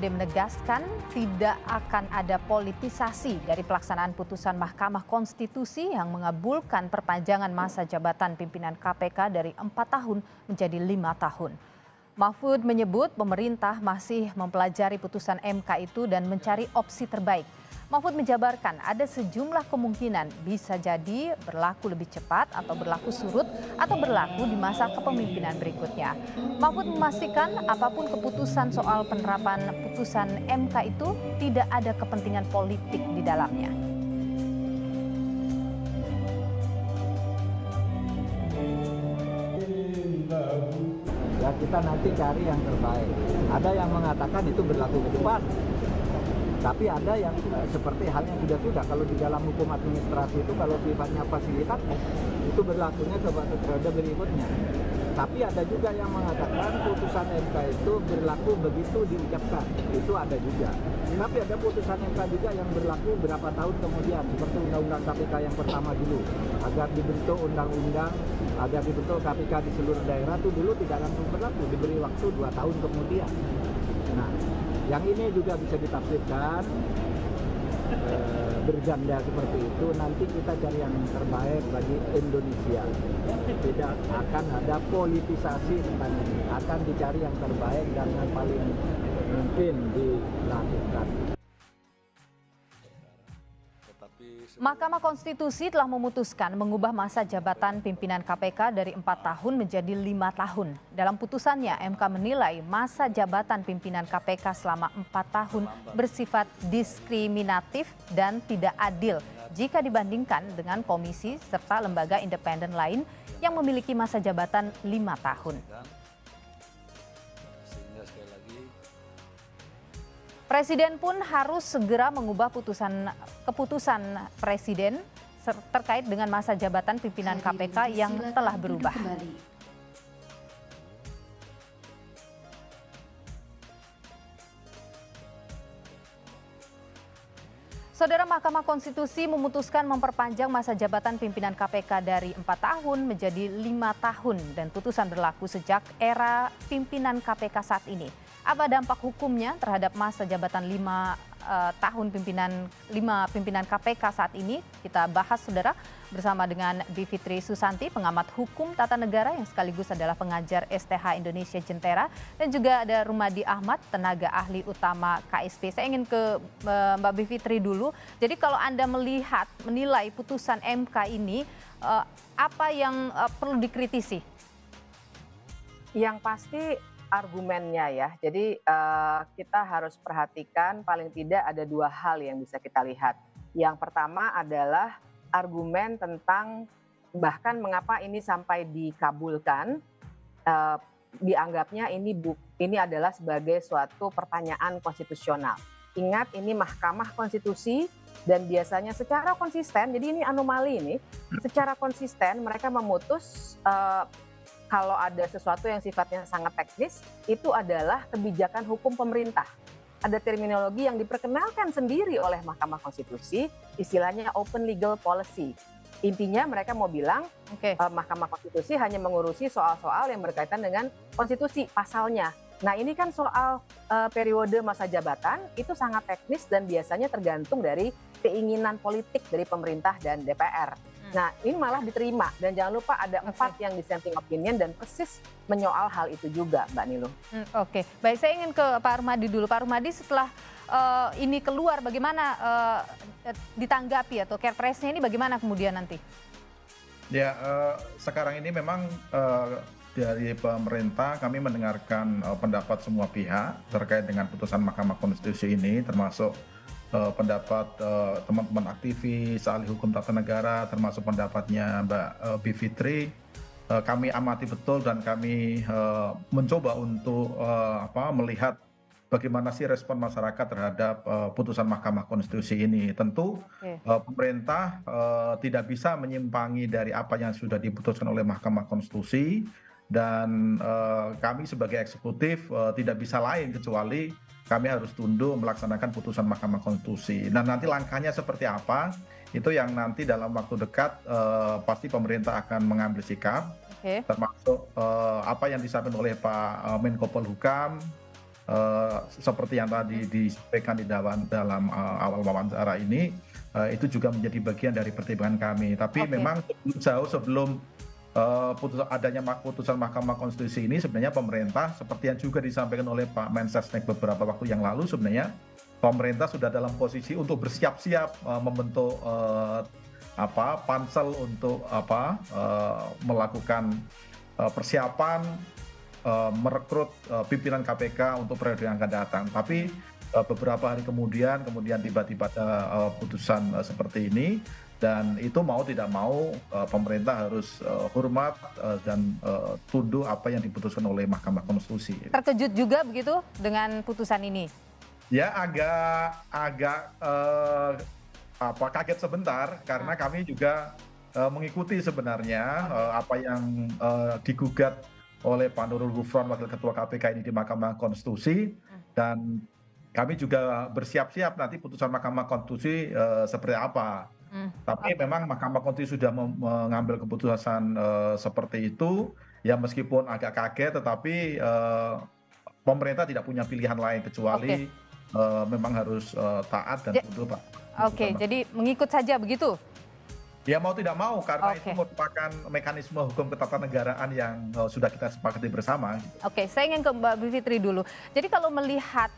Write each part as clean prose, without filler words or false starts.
Mahfud MD menegaskan tidak akan ada politisasi dari pelaksanaan putusan Mahkamah Konstitusi yang mengabulkan perpanjangan masa jabatan pimpinan KPK dari 4 tahun menjadi 5 tahun. Mahfud menyebut pemerintah masih mempelajari putusan MK itu dan mencari opsi terbaik. Mahfud menjabarkan ada sejumlah kemungkinan bisa jadi berlaku lebih cepat atau berlaku surut atau berlaku di masa kepemimpinan berikutnya. Mahfud memastikan apapun keputusan soal penerapan putusan MK itu tidak ada kepentingan politik di dalamnya. Ya, kita nanti cari yang terbaik. Ada yang mengatakan itu berlaku ke depan. Tapi ada yang seperti halnya sudah. Kalau di dalam hukum administrasi itu kalau sifatnya fasilitas itu berlakunya ke periode berikutnya. Tapi ada juga yang mengatakan putusan MK itu berlaku begitu diucapkan. Itu ada juga. Tapi ada putusan MK juga yang berlaku berapa tahun kemudian. Seperti Undang-Undang KPK yang pertama dulu. Agar dibentuk undang-undang, agar dibentuk KPK di seluruh daerah itu dulu tidak langsung berlaku. Diberi waktu 2 tahun kemudian. Nah, yang ini juga bisa ditafsirkan berjanda seperti itu. Nanti kita cari yang terbaik bagi Indonesia. Tidak akan ada politisasi tentang ini. Akan dicari yang terbaik dan yang paling mungkin dilakukan. Mahkamah Konstitusi telah memutuskan mengubah masa jabatan pimpinan KPK dari 4 tahun menjadi 5 tahun. Dalam putusannya, MK menilai masa jabatan pimpinan KPK selama 4 tahun bersifat diskriminatif dan tidak adil jika dibandingkan dengan komisi serta lembaga independen lain yang memiliki masa jabatan 5 tahun. Presiden pun harus segera mengubah keputusan Presiden terkait dengan masa jabatan pimpinan KPK yang telah berubah. Saudara, Mahkamah Konstitusi memutuskan memperpanjang masa jabatan pimpinan KPK dari 4 tahun menjadi 5 tahun dan putusan berlaku sejak era pimpinan KPK saat ini. Apa dampak hukumnya terhadap masa jabatan 5 tahun pimpinan KPK saat ini? Kita bahas, saudara, bersama dengan Bivitri Susanti, pengamat hukum tata negara yang sekaligus adalah pengajar STH Indonesia Jentera, dan juga ada Rumadi Ahmad, tenaga ahli utama KSP. Saya ingin ke Mbak Bivitri dulu. Jadi kalau Anda menilai putusan MK ini, apa yang perlu dikritisi? Yang pasti argumennya ya. Jadi kita harus perhatikan paling tidak ada 2 hal yang bisa kita lihat. Yang pertama adalah argumen tentang bahkan mengapa ini sampai dikabulkan, dianggapnya ini adalah sebagai suatu pertanyaan konstitusional. Ingat, ini Mahkamah Konstitusi dan biasanya secara konsisten, jadi ini anomali ini, secara konsisten mereka memutus kalau ada sesuatu yang sifatnya sangat teknis, itu adalah kebijakan hukum pemerintah. Ada terminologi yang diperkenalkan sendiri oleh Mahkamah Konstitusi, istilahnya open legal policy. Intinya mereka mau bilang Mahkamah Konstitusi hanya mengurusi soal-soal yang berkaitan dengan konstitusi, pasalnya. Nah, ini kan soal periode masa jabatan, itu sangat teknis dan biasanya tergantung dari keinginan politik dari pemerintah dan DPR. Nah, ini malah diterima dan jangan lupa ada 4 yang dissenting opinion dan persis menyoal hal itu juga, Mbak Niluh. Oke, baik, saya ingin ke Pak Rumadi dulu. Pak Rumadi, setelah ini keluar, bagaimana ditanggapi atau Kepresnya ini bagaimana kemudian nanti? Ya, sekarang ini memang dari pemerintah kami mendengarkan pendapat semua pihak terkait dengan putusan Mahkamah Konstitusi ini, termasuk pendapat teman-teman aktivis, ahli hukum tata negara, termasuk pendapatnya Mbak Bivitri. Kami amati betul dan kami mencoba untuk melihat bagaimana sih respon masyarakat terhadap putusan Mahkamah Konstitusi ini. Tentu pemerintah tidak bisa menyimpangi dari apa yang sudah diputuskan oleh Mahkamah Konstitusi, dan kami sebagai eksekutif tidak bisa lain kecuali kami harus tunduk melaksanakan putusan Mahkamah Konstitusi. Nah, nanti langkahnya seperti apa, itu yang nanti dalam waktu dekat pasti pemerintah akan mengambil sikap, termasuk apa yang disampaikan oleh Pak Menko Polhukam, seperti yang tadi disampaikan di dalam awal wawancara ini, itu juga menjadi bagian dari pertimbangan kami. Tapi Oke. memang jauh sebelum adanya putusan Mahkamah Konstitusi ini, sebenarnya pemerintah seperti yang juga disampaikan oleh Pak Mensesnek beberapa waktu yang lalu, sebenarnya pemerintah sudah dalam posisi untuk bersiap-siap membentuk pansel untuk melakukan persiapan merekrut pimpinan KPK untuk periode yang akan datang. Tapi beberapa hari kemudian tiba-tiba ada putusan seperti ini, dan itu mau tidak mau pemerintah harus hormat dan tunduk apa yang diputuskan oleh Mahkamah Konstitusi. Terkejut juga begitu dengan putusan ini? Ya agak kaget sebentar, karena kami juga mengikuti sebenarnya apa yang digugat oleh Pak Nurul Gufron, Wakil Ketua KPK ini di Mahkamah Konstitusi, dan kami juga bersiap-siap nanti putusan Mahkamah Konstitusi seperti apa. Tapi memang Mahkamah Konstitusi sudah mengambil keputusan seperti itu, ya meskipun agak kaget, tetapi pemerintah tidak punya pilihan lain kecuali memang harus taat dan tunduk, Pak. Oke, jadi mengikut saja begitu? Ya mau tidak mau, karena itu merupakan mekanisme hukum ketatanegaraan yang sudah kita sepakati bersama. Oke, saya ingin ke Mbak Bivitri dulu. Jadi kalau melihat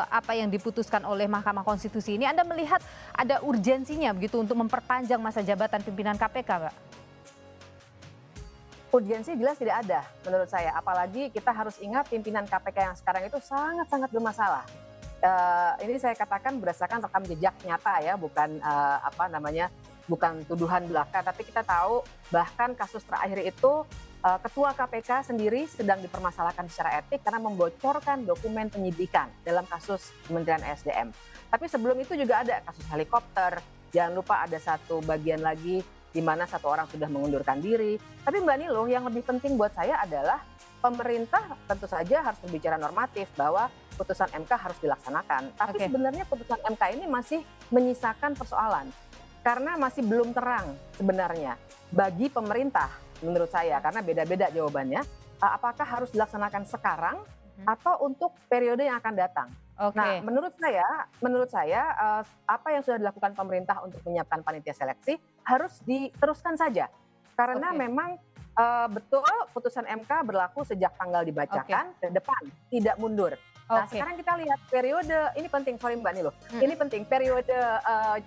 apa yang diputuskan oleh Mahkamah Konstitusi ini, Anda melihat ada urgensinya begitu untuk memperpanjang masa jabatan pimpinan KPK, Mbak? Urgensi jelas tidak ada menurut saya. Apalagi kita harus ingat pimpinan KPK yang sekarang itu sangat-sangat bermasalah. Ini saya katakan berdasarkan rekam jejak nyata ya, bukan bukan tuduhan belaka, tapi kita tahu bahkan kasus terakhir itu Ketua KPK sendiri sedang dipermasalahkan secara etik karena membocorkan dokumen penyidikan dalam kasus Kementerian SDM. Tapi sebelum itu juga ada kasus helikopter, jangan lupa ada satu bagian lagi di mana satu orang sudah mengundurkan diri. Tapi Mbak Nilo, yang lebih penting buat saya adalah pemerintah tentu saja harus berbicara normatif bahwa putusan MK harus dilaksanakan. Tapi sebenarnya putusan MK ini masih menyisakan persoalan. Karena masih belum terang sebenarnya bagi pemerintah menurut saya, karena beda-beda jawabannya, apakah harus dilaksanakan sekarang atau untuk periode yang akan datang. Nah, menurut saya apa yang sudah dilakukan pemerintah untuk menyiapkan panitia seleksi harus diteruskan saja. Karena memang betul putusan MK berlaku sejak tanggal dibacakan ke depan, tidak mundur. Nah, sekarang kita lihat periode, ini penting, sorry Mbak Nilo, ini penting, periode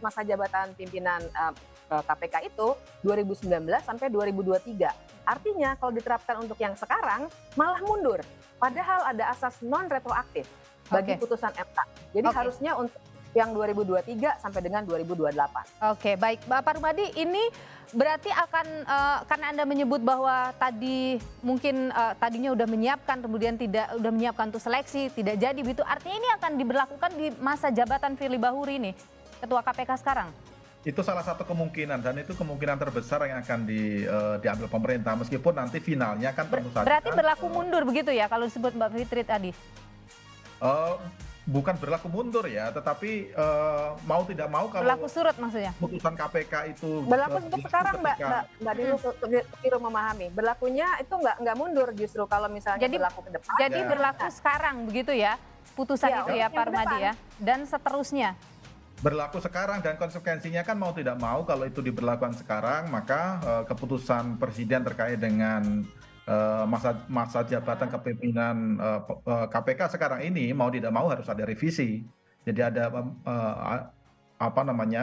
masa jabatan pimpinan KPK itu 2019 sampai 2023. Artinya kalau diterapkan untuk yang sekarang malah mundur. Padahal ada asas non-retroaktif bagi putusan MK. Jadi harusnya untuk yang 2023 sampai dengan 2028. Oke, baik. Bapak Rumadi, ini berarti akan, karena Anda menyebut bahwa tadi mungkin tadinya udah menyiapkan, kemudian udah menyiapkan untuk seleksi, tidak jadi begitu. Artinya ini akan diberlakukan di masa jabatan Firly Bahuri nih, Ketua KPK sekarang? Itu salah satu kemungkinan, dan itu kemungkinan terbesar yang akan diambil pemerintah, meskipun nanti finalnya kan tentu saja. Berarti berlaku mundur begitu ya kalau disebut Mbak Fitri tadi? Bukan berlaku mundur ya, tetapi mau tidak mau kalau berlaku surut maksudnya? Putusan KPK itu berlaku untuk sekarang Mbak Dino, keliru memahami. Berlakunya itu nggak mundur justru kalau misalnya berlaku ke depan. Jadi berlaku sekarang begitu ya putusan itu ya Pak Rumadi ya, dan seterusnya. Berlaku sekarang, dan konsekuensinya kan mau tidak mau kalau itu diberlakukan sekarang, maka keputusan presiden terkait dengan masa jabatan kepemimpinan KPK sekarang ini mau tidak mau harus ada revisi. Jadi ada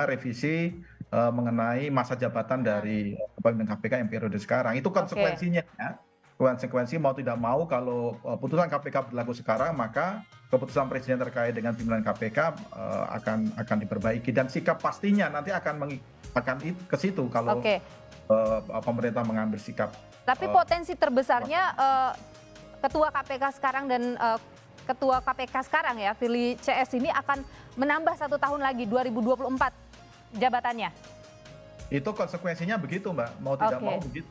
revisi mengenai masa jabatan dari kepemimpinan KPK yang periode sekarang. Itu konsekuensinya ya. Konsekuensi mau tidak mau kalau putusan KPK berlaku sekarang, maka keputusan presiden terkait dengan pimpinan KPK akan diperbaiki, dan sikap pastinya nanti akan ke situ kalau pemerintah mengambil sikap. Tapi potensi terbesarnya Ketua KPK sekarang dan Ketua KPK sekarang ya, Firly CS ini akan menambah 1 tahun lagi, 2024 jabatannya. Itu konsekuensinya begitu Mbak, mau tidak mau begitu.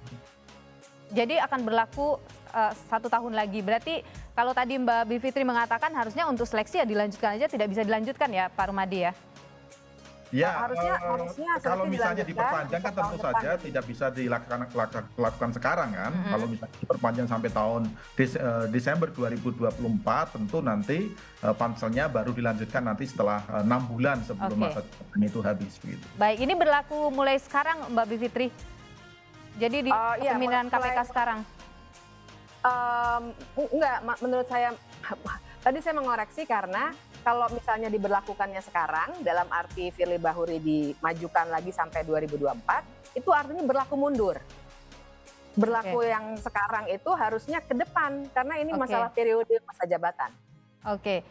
Jadi akan berlaku 1 tahun lagi. Berarti kalau tadi Mbak Bivitri mengatakan harusnya untuk seleksi ya dilanjutkan aja, tidak bisa dilanjutkan ya Pak Rumadi ya? Ya, Harusnya kalau seperti misalnya dilanjutkan diperpanjang kan untuk tahun tentu depan saja gitu. tidak bisa dilakukan sekarang kan. Mhm. Kalau misalnya diperpanjang sampai tahun Desember 2024, tentu nanti panselnya baru dilanjutkan nanti setelah 6 bulan sebelum Oke. masa jabatan itu habis begitu. Baik, ini berlaku mulai sekarang Mbak Bivitri. Jadi di Iya, kepemimpinan KPK mulai sekarang. Enggak, menurut saya tadi saya mengoreksi karena kalau misalnya diberlakukannya sekarang dalam arti Firly Bahuri dimajukan lagi sampai 2024, itu artinya berlaku mundur. Berlaku yang sekarang itu harusnya ke depan karena ini Oke. masalah periode masa jabatan. Oke,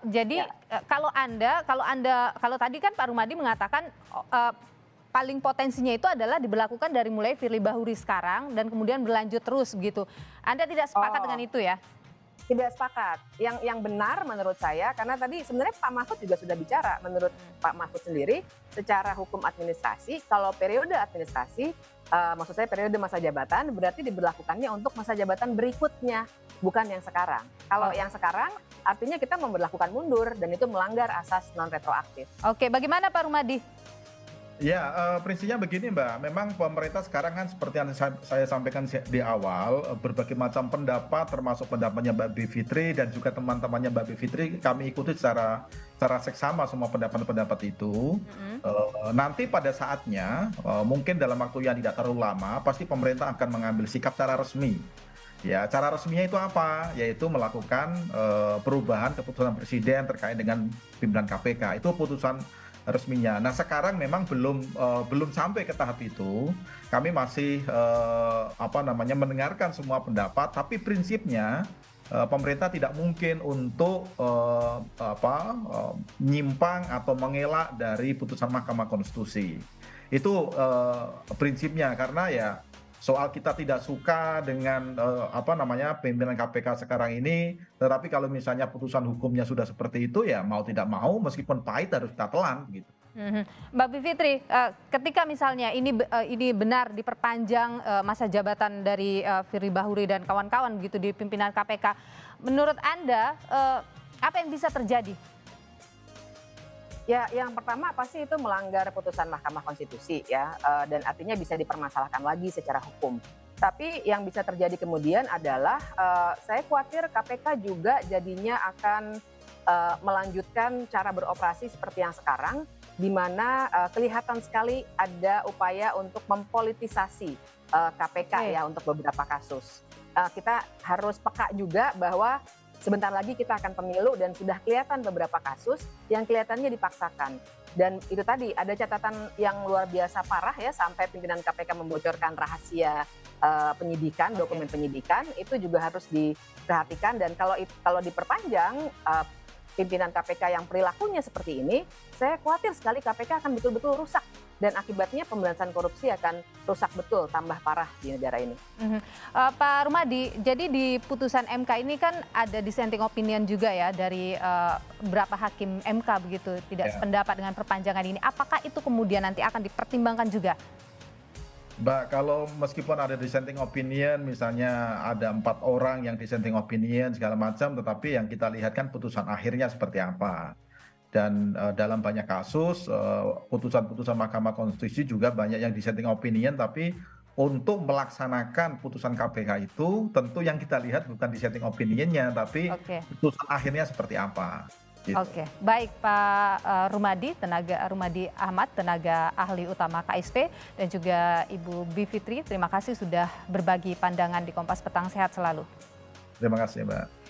jadi Ya. kalau tadi kan Pak Rumadi mengatakan paling potensinya itu adalah diberlakukan dari mulai Firly Bahuri sekarang dan kemudian berlanjut terus begitu. Anda tidak sepakat dengan itu ya? Tidak sepakat. Yang benar menurut saya, karena tadi sebenarnya Pak Mahfud juga sudah bicara, menurut Pak Mahfud sendiri, secara hukum administrasi, kalau periode administrasi, maksud saya periode masa jabatan, berarti diberlakukannya untuk masa jabatan berikutnya, bukan yang sekarang. Kalau yang sekarang, artinya kita memberlakukan mundur, dan itu melanggar asas non-retroaktif. Oke, bagaimana Pak Rumadi? Ya, prinsipnya begini Mbak, memang pemerintah sekarang kan seperti yang saya sampaikan di awal, berbagai macam pendapat termasuk pendapatnya Mbak Bivitri dan juga teman-temannya Mbak Bivitri, kami ikuti secara seksama semua pendapat-pendapat itu. Nanti pada saatnya, mungkin dalam waktu yang tidak terlalu lama, pasti pemerintah akan mengambil sikap secara resmi. Ya, cara resminya itu apa? Yaitu melakukan perubahan keputusan presiden terkait dengan pimpinan KPK. Itu putusan resminya. Nah, sekarang memang belum sampai ke tahap itu. Kami masih mendengarkan semua pendapat, tapi prinsipnya pemerintah tidak mungkin untuk menyimpang atau mengelak dari putusan Mahkamah Konstitusi. Itu prinsipnya, karena ya soal kita tidak suka dengan pimpinan KPK sekarang ini, tetapi kalau misalnya putusan hukumnya sudah seperti itu, ya mau tidak mau meskipun pahit harus kita telan gitu. Mbak Bivitri, ketika misalnya ini benar diperpanjang masa jabatan dari Firly Bahuri dan kawan-kawan begitu di pimpinan KPK, menurut Anda apa yang bisa terjadi? Ya, yang pertama pasti itu melanggar putusan Mahkamah Konstitusi ya, dan artinya bisa dipermasalahkan lagi secara hukum. Tapi yang bisa terjadi kemudian adalah saya khawatir KPK juga jadinya akan melanjutkan cara beroperasi seperti yang sekarang, di mana kelihatan sekali ada upaya untuk mempolitisasi KPK ya untuk beberapa kasus. Kita harus peka juga bahwa sebentar lagi kita akan pemilu dan sudah kelihatan beberapa kasus yang kelihatannya dipaksakan. Dan itu tadi ada catatan yang luar biasa parah ya, sampai pimpinan KPK membocorkan rahasia penyidikan, dokumen penyidikan, itu juga harus diperhatikan. Dan kalau diperpanjang pimpinan KPK yang perilakunya seperti ini, saya khawatir sekali KPK akan betul-betul rusak. Dan akibatnya pemberantasan korupsi akan rusak betul, tambah parah di negara ini. Pak Rumadi, jadi di putusan MK ini kan ada dissenting opinion juga ya dari beberapa hakim MK begitu, tidak sependapat dengan perpanjangan ini. Apakah itu kemudian nanti akan dipertimbangkan juga? Mbak, kalau meskipun ada dissenting opinion, misalnya ada 4 orang yang dissenting opinion segala macam, tetapi yang kita lihat kan putusan akhirnya seperti apa. Dan dalam banyak kasus putusan-putusan Mahkamah Konstitusi juga banyak yang dissenting opinion, tapi untuk melaksanakan putusan KPK itu tentu yang kita lihat bukan dissenting opinionnya, tapi putusan akhirnya seperti apa. Gitu. Oke, baik Pak Rumadi Ahmad, tenaga ahli utama KSP, dan juga Ibu Bivitri, terima kasih sudah berbagi pandangan di Kompas Petang. Sehat selalu. Terima kasih Mbak.